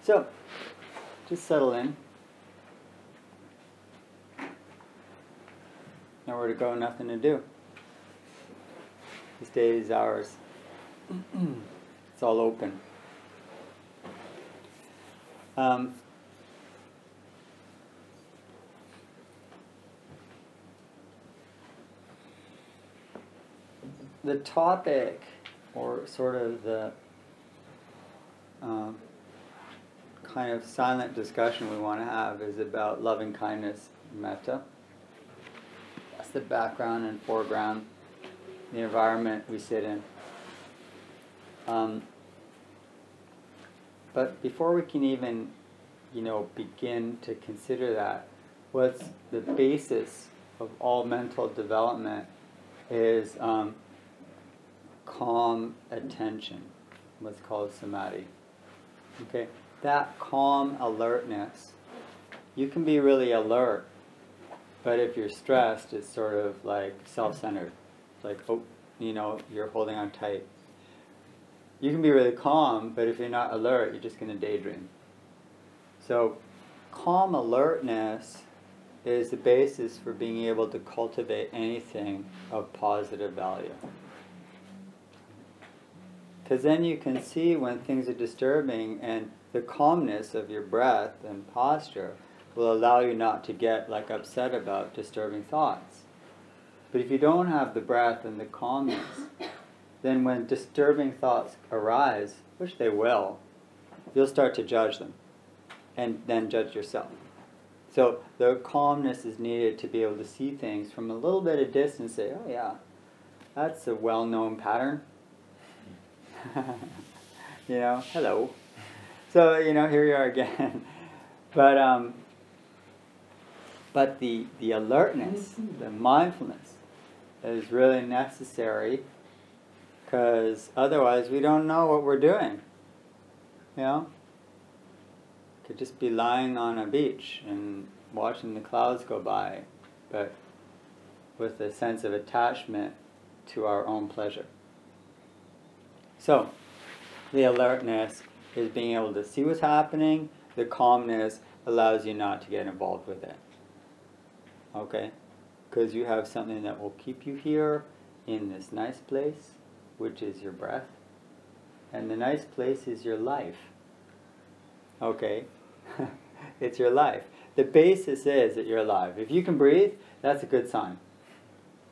So, just settle in. Nowhere to go, nothing to do. This day is ours. It's all open. The topic, or sort of the kind of silent discussion we want to have, is about loving kindness, metta. That's the background and foreground, the environment we sit in. But before we can even, begin to consider that, what's the basis of all mental development is calm attention, what's called samadhi. Okay, that calm alertness, you can be really alert, but if you're stressed, it's sort of like self-centered. It's like, you're holding on tight. You can be really calm, but if you're not alert, you're just going to daydream. So, calm alertness is the basis for being able to cultivate anything of positive value. Because then you can see when things are disturbing, and the calmness of your breath and posture will allow you not to get upset about disturbing thoughts. But if you don't have the breath and the calmness, then when disturbing thoughts arise, which they will, you'll start to judge them, and then judge yourself. So the calmness is needed to be able to see things from a little bit of distance and say, oh yeah, that's a well-known pattern. Hello. So, here you are again. But the alertness, the mindfulness is really necessary, because otherwise we don't know what we're doing. Could just be lying on a beach and watching the clouds go by, but with a sense of attachment to our own pleasure. So, the alertness is being able to see what's happening. The calmness allows you not to get involved with it. Okay? Because you have something that will keep you here in this nice place, which is your breath. And the nice place is your life. Okay? It's your life. The basis is that you're alive. If you can breathe, that's a good sign.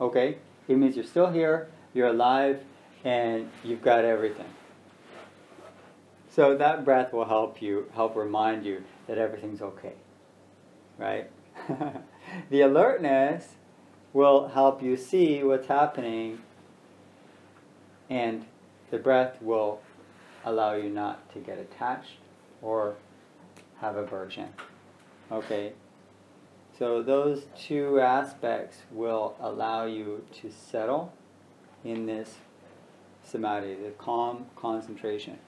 Okay? It means you're still here, you're alive, and you've got everything. So that breath will help remind you that everything's okay. Right? The alertness will help you see what's happening, and the breath will allow you not to get attached or have aversion. Okay? So those two aspects will allow you to settle in this samadhi, the calm concentration.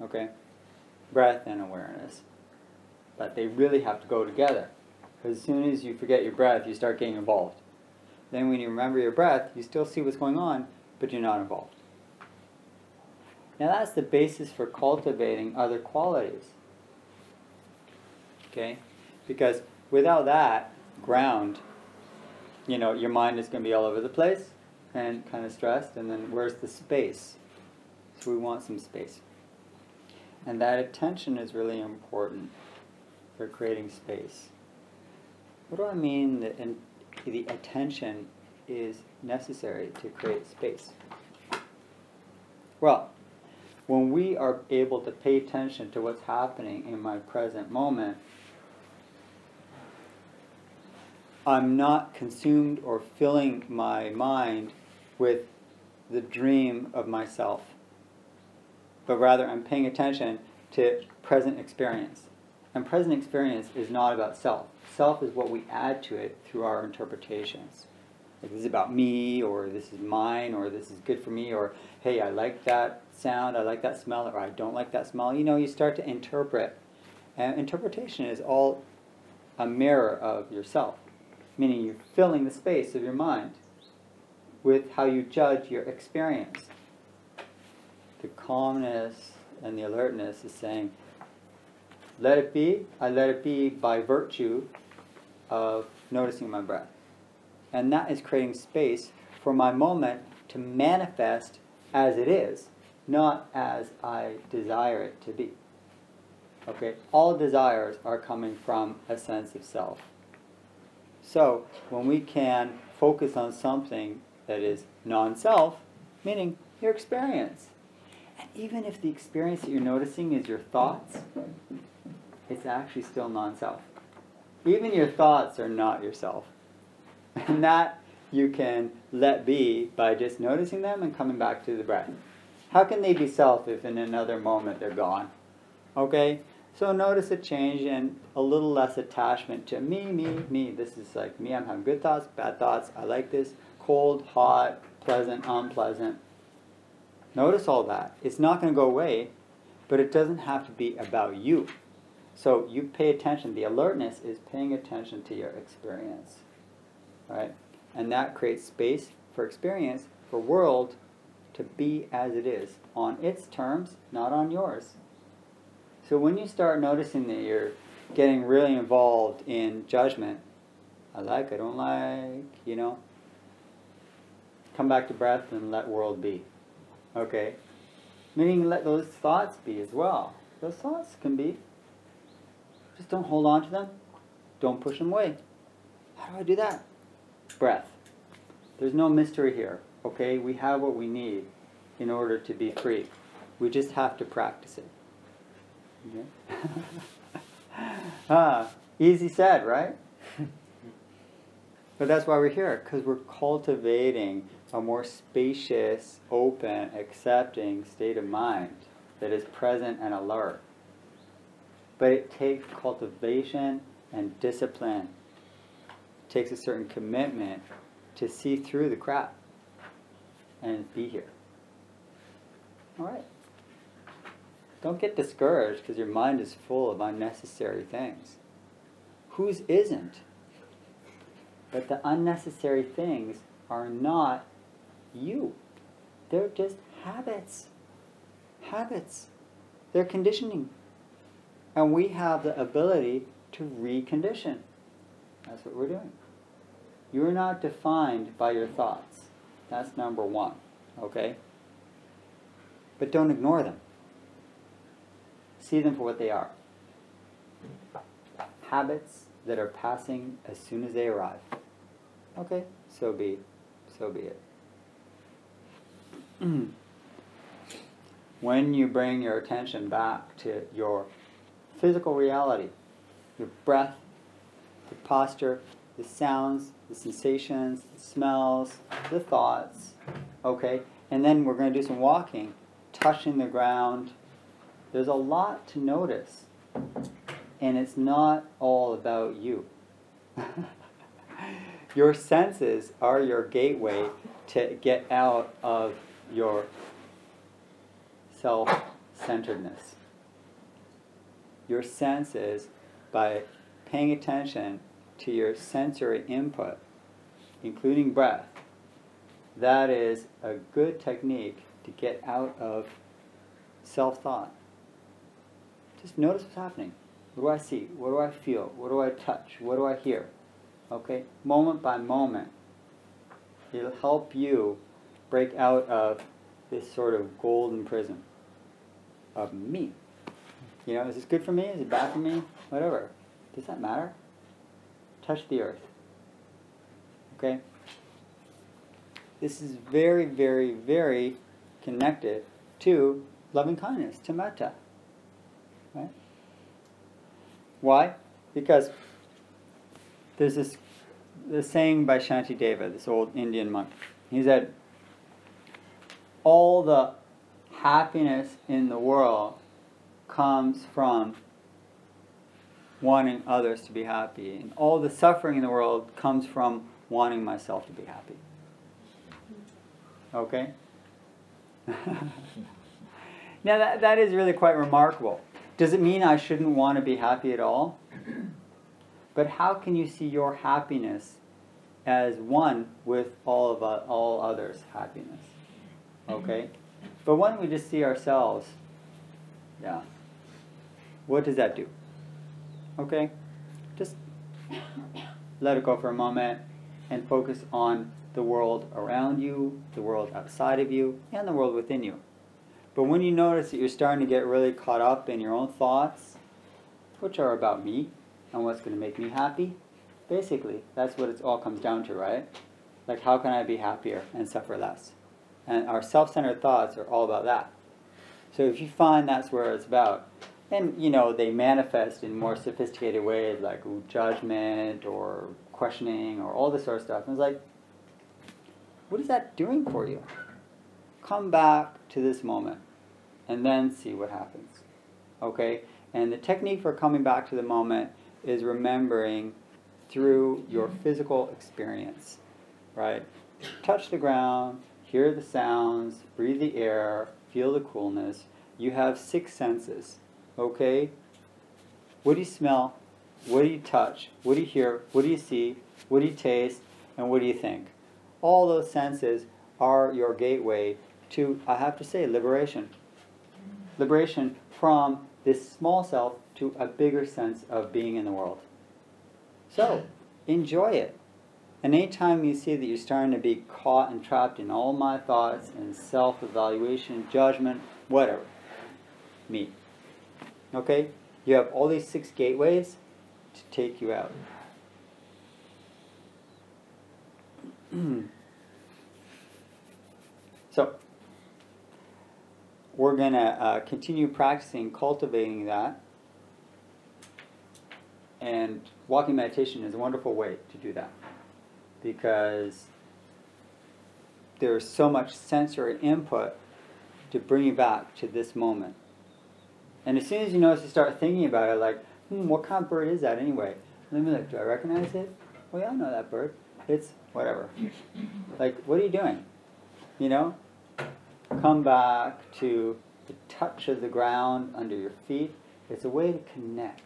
Okay? Breath and awareness. But they really have to go together. Because as soon as you forget your breath, you start getting involved. Then when you remember your breath, you still see what's going on, but you're not involved. Now that's the basis for cultivating other qualities. Okay? Because without that ground, your mind is going to be all over the place and kind of stressed, and then where's the space? So we want some space. And that attention is really important for creating space. What do I mean that the attention is necessary to create space? Well, when we are able to pay attention to what's happening in my present moment, I'm not consumed or filling my mind with the dream of myself, but rather I'm paying attention to present experience. And present experience is not about self. Self is what we add to it through our interpretations. Like, this is about me, or this is mine, or this is good for me, or hey, I like that sound, I like that smell, or I don't like that smell. You start to interpret. And interpretation is all a mirror of yourself, meaning you're filling the space of your mind with how you judge your experience. The calmness and the alertness is saying, let it be. I let it be by virtue of noticing my breath. And that is creating space for my moment to manifest as it is, not as I desire it to be. Okay? All desires are coming from a sense of self. So, when we can focus on something that is non-self, meaning your experience, and even if the experience that you're noticing is your thoughts, it's actually still non-self. Even your thoughts are not yourself. And that you can let be by just noticing them and coming back to the breath. How can they be self if in another moment they're gone? Okay? So notice a change and a little less attachment to me. This is like me, I'm having good thoughts, bad thoughts, I like this, cold, hot, pleasant, unpleasant. Notice all that. It's not going to go away, but it doesn't have to be about you. So you pay attention. The alertness is paying attention to your experience. Right? And that creates space for experience, for world, to be as it is, on its terms, not on yours. So when you start noticing that you're getting really involved in judgment, I like, I don't like, you know, come back to breath and let world be. Okay? Meaning let those thoughts be as well. Those thoughts can be. Just don't hold on to them. Don't push them away. How do I do that? Breath. There's no mystery here. Okay? We have what we need in order to be free. We just have to practice it. Okay? Easy said, right? But that's why we're here, because we're cultivating a more spacious, open, accepting state of mind that is present and alert. But it takes cultivation and discipline. It takes a certain commitment to see through the crap and be here. All right. Don't get discouraged because your mind is full of unnecessary things. Whose isn't? But the unnecessary things are not you. They're just habits. Habits. They're conditioning. And we have the ability to recondition. That's what we're doing. You're not defined by your thoughts. That's number one. Okay? But don't ignore them. See them for what they are. Habits that are passing as soon as they arrive. Okay, so be it. When you bring your attention back to your physical reality, your breath, the posture, the sounds, the sensations, the smells, the thoughts, okay? And then we're going to do some walking, touching the ground. There's a lot to notice, and it's not all about you. Your senses are your gateway to get out of your self-centeredness. Your senses, by paying attention to your sensory input, including breath, that is a good technique to get out of self-thought. Just notice what's happening. What do I see? What do I feel? What do I touch? What do I hear? Okay? Moment by moment. It'll help you break out of this sort of golden prison of me. You know, is this good for me? Is it bad for me? Whatever. Does that matter? Touch the earth. Okay? This is very, very, very connected to loving kindness, to metta. Right? Why? Because there's this saying by Shantideva, this old Indian monk. He said, all the happiness in the world comes from wanting others to be happy. And all the suffering in the world comes from wanting myself to be happy. Okay? Now that is really quite remarkable. Does it mean I shouldn't want to be happy at all? But how can you see your happiness as one with all others' happiness? Okay? But when we just see ourselves, yeah, what does that do? Okay? Just let it go for a moment and focus on the world around you, the world outside of you, and the world within you. But when you notice that you're starting to get really caught up in your own thoughts, which are about me and what's going to make me happy, basically, that's what it all comes down to, right? Like, how can I be happier and suffer less? And our self-centered thoughts are all about that. So if you find that's where it's about, and, you know, they manifest in more sophisticated ways, like judgment or questioning or all this sort of stuff. And it's like, what is that doing for you? Come back to this moment and then see what happens. Okay? And the technique for coming back to the moment is remembering through your physical experience, right? Touch the ground, hear the sounds, breathe the air, feel the coolness. You have 6 senses, okay? What do you smell? What do you touch? What do you hear? What do you see? What do you taste? And what do you think? All those senses are your gateway to, I have to say, liberation. Liberation from this small self to a bigger sense of being in the world. So, enjoy it. And anytime you see that you're starting to be caught and trapped in all my thoughts and self-evaluation, judgment, whatever, me. Okay? You have all these 6 gateways to take you out. So, we're going to continue practicing, cultivating that. And walking meditation is a wonderful way to do that, because there's so much sensory input to bring you back to this moment. And as soon as you notice, you start thinking about it, like, what kind of bird is that anyway? Let me look, do I recognize it? Oh yeah, I know that bird. It's whatever. Like, what are you doing? You know? Come back to the touch of the ground under your feet. It's a way to connect.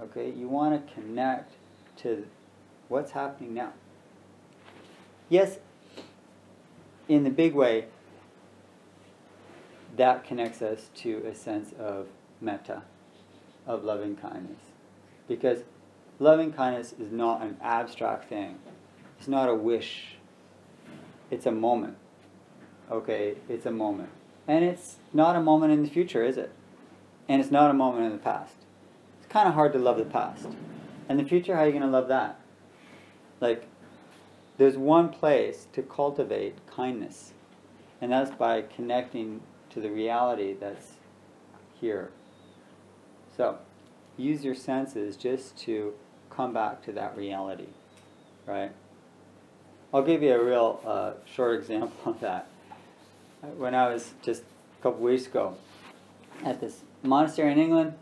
Okay? You want to connect to what's happening now. Yes, in the big way, that connects us to a sense of metta, of loving kindness. Because loving kindness is not an abstract thing. It's not a wish. It's a moment. Okay, it's a moment. And it's not a moment in the future, is it? And it's not a moment in the past. It's kind of hard to love the past. And the future, how are you going to love that? Like, there's one place to cultivate kindness. And that's by connecting to the reality that's here. So, use your senses just to come back to that reality, right? I'll give you a real short example of that. When I was just a couple weeks ago at this monastery in England,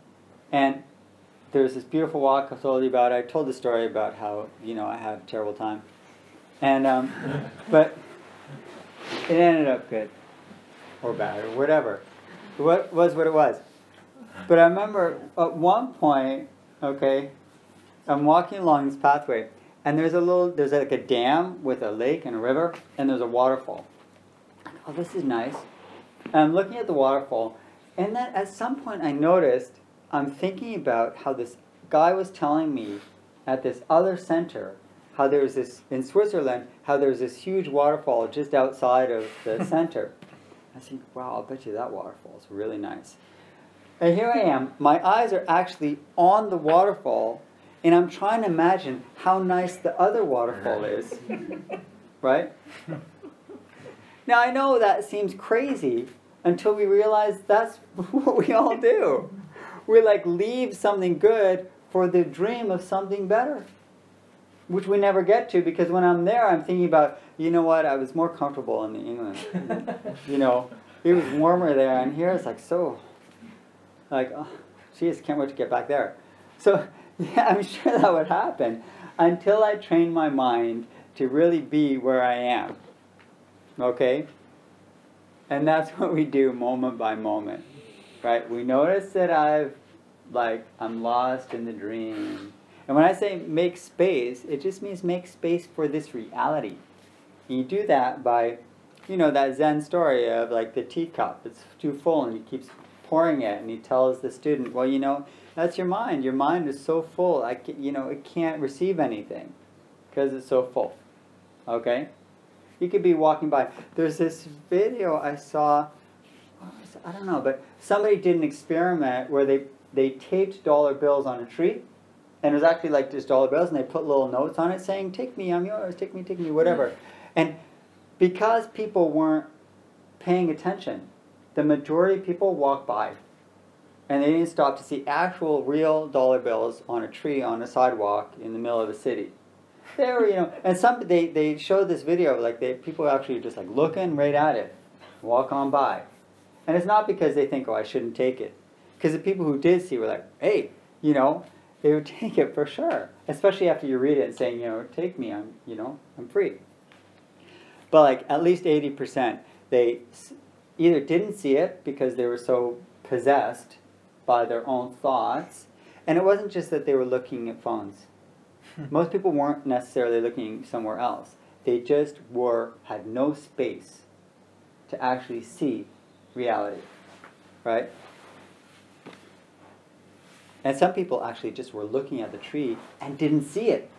and there was this beautiful walk I told you about. I told the story about how, you know, I had a terrible time. And, but it ended up good, or bad, or whatever. What was what it was. But I remember at one point, okay, I'm walking along this pathway, and there's like a dam with a lake and a river, and there's a waterfall. Oh, this is nice. And I'm looking at the waterfall, and then at some point I noticed, I'm thinking about how this guy was telling me at this other center, how there's this, in Switzerland, how there's this huge waterfall just outside of the center. I think, wow, I'll bet you that waterfall is really nice. And here I am, my eyes are actually on the waterfall, and I'm trying to imagine how nice the other waterfall is, right? Now I know that seems crazy until we realize that's what we all do. We like leave something good for the dream of something better, which we never get to, because when I'm there I'm thinking about, you know what, I was more comfortable in England. You know, it was warmer there, and here it's like so, like, oh, geez, can't wait to get back there. So yeah, I'm sure that would happen until I train my mind to really be where I am. Okay? And that's what we do moment by moment. Right? We notice that I'm lost in the dream. And when I say make space, it just means make space for this reality. And you do that by, you know, that Zen story of like the teacup. It's too full and he keeps pouring it, and he tells the student, well, you know, that's your mind. Your mind is so full, you know, it can't receive anything because it's so full. Okay? You could be walking by. There's this video I saw, I don't know, but somebody did an experiment where they taped dollar bills on a tree, and it was actually like just dollar bills, and they put little notes on it saying, take me, I'm yours, take me, whatever. And because people weren't paying attention, the majority of people walked by, and they didn't stop to see actual real dollar bills on a tree on a sidewalk in the middle of a city. They were, you know, and they showed this video, like people actually just like looking right at it, walk on by. And it's not because they think, oh, I shouldn't take it. Because the people who did see were like, hey, you know, they would take it for sure. Especially after you read it and saying, you know, take me, I'm free. But like at least 80%, they either didn't see it because they were so possessed by their own thoughts. And it wasn't just that they were looking at phones. Most people weren't necessarily looking somewhere else. They just had no space to actually see reality, right? And some people actually just were looking at the tree and didn't see it,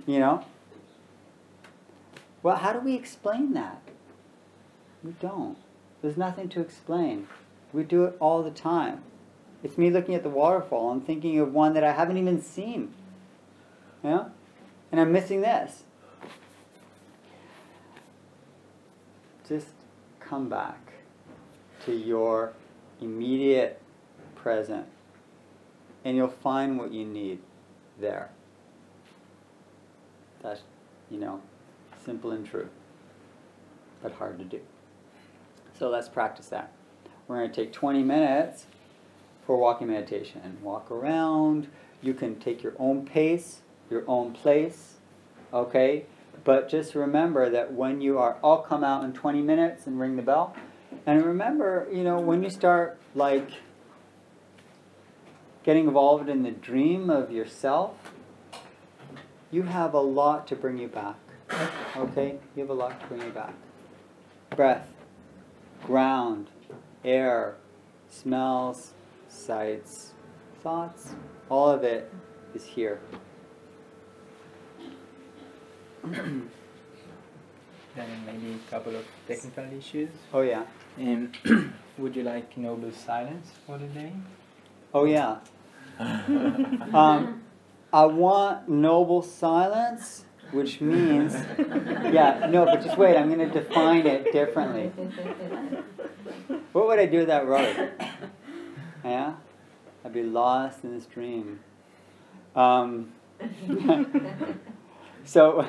you know? Well, how do we explain that? We don't. There's nothing to explain. We do it all the time. It's me looking at the waterfall. I'm thinking of one that I haven't even seen. Yeah? And I'm missing this. Just come back to your immediate present, and you'll find what you need there. That's, you know, simple and true, but hard to do. So let's practice that. We're going to take 20 minutes for walking meditation and walk around. You can take your own pace, your own place, okay? But just remember that when you are, I'll come out in 20 minutes and ring the bell. And remember, you know, when you start like getting involved in the dream of yourself, you have a lot to bring you back, okay? You have a lot to bring you back. Breath, ground, air, smells, sights, thoughts, all of it is here. Then maybe a couple of technical issues. Oh yeah. Would you like noble silence for the day? Oh yeah. I want noble silence, which means, yeah, no, but just wait, I'm going to define it differently. What would I do with that road? Yeah? I'd be lost in this dream. So,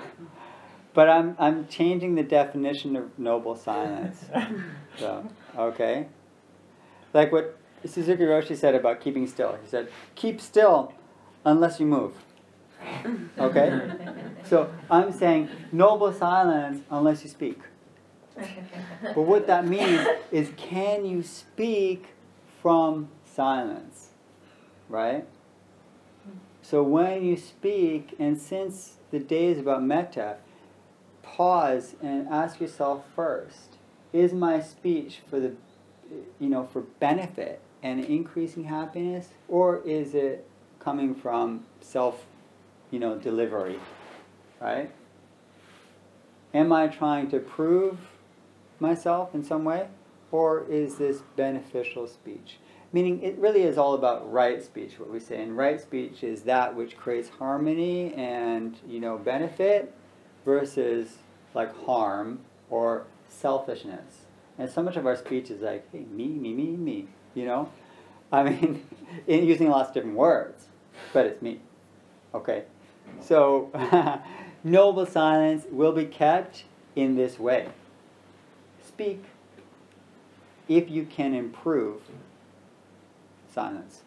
but I'm changing the definition of noble silence. So, okay? Like what Suzuki Roshi said about keeping still. He said, keep still unless you move. Okay? So I'm saying noble silence unless you speak. But what that means is, can you speak from silence? Right? So when you speak, and since the day is about metta, pause and ask yourself first, is my speech for the, for benefit and increasing happiness, or is it coming from self, delivery, right? Am I trying to prove myself in some way, or is this beneficial speech? Meaning, it really is all about right speech, what we say. And right speech is that which creates harmony and, benefit, versus like harm or selfishness. And so much of our speech is like, hey, me, I mean, using lots of different words, but it's me. Okay? So, noble silence will be kept in this way. Speak if you can improve silence.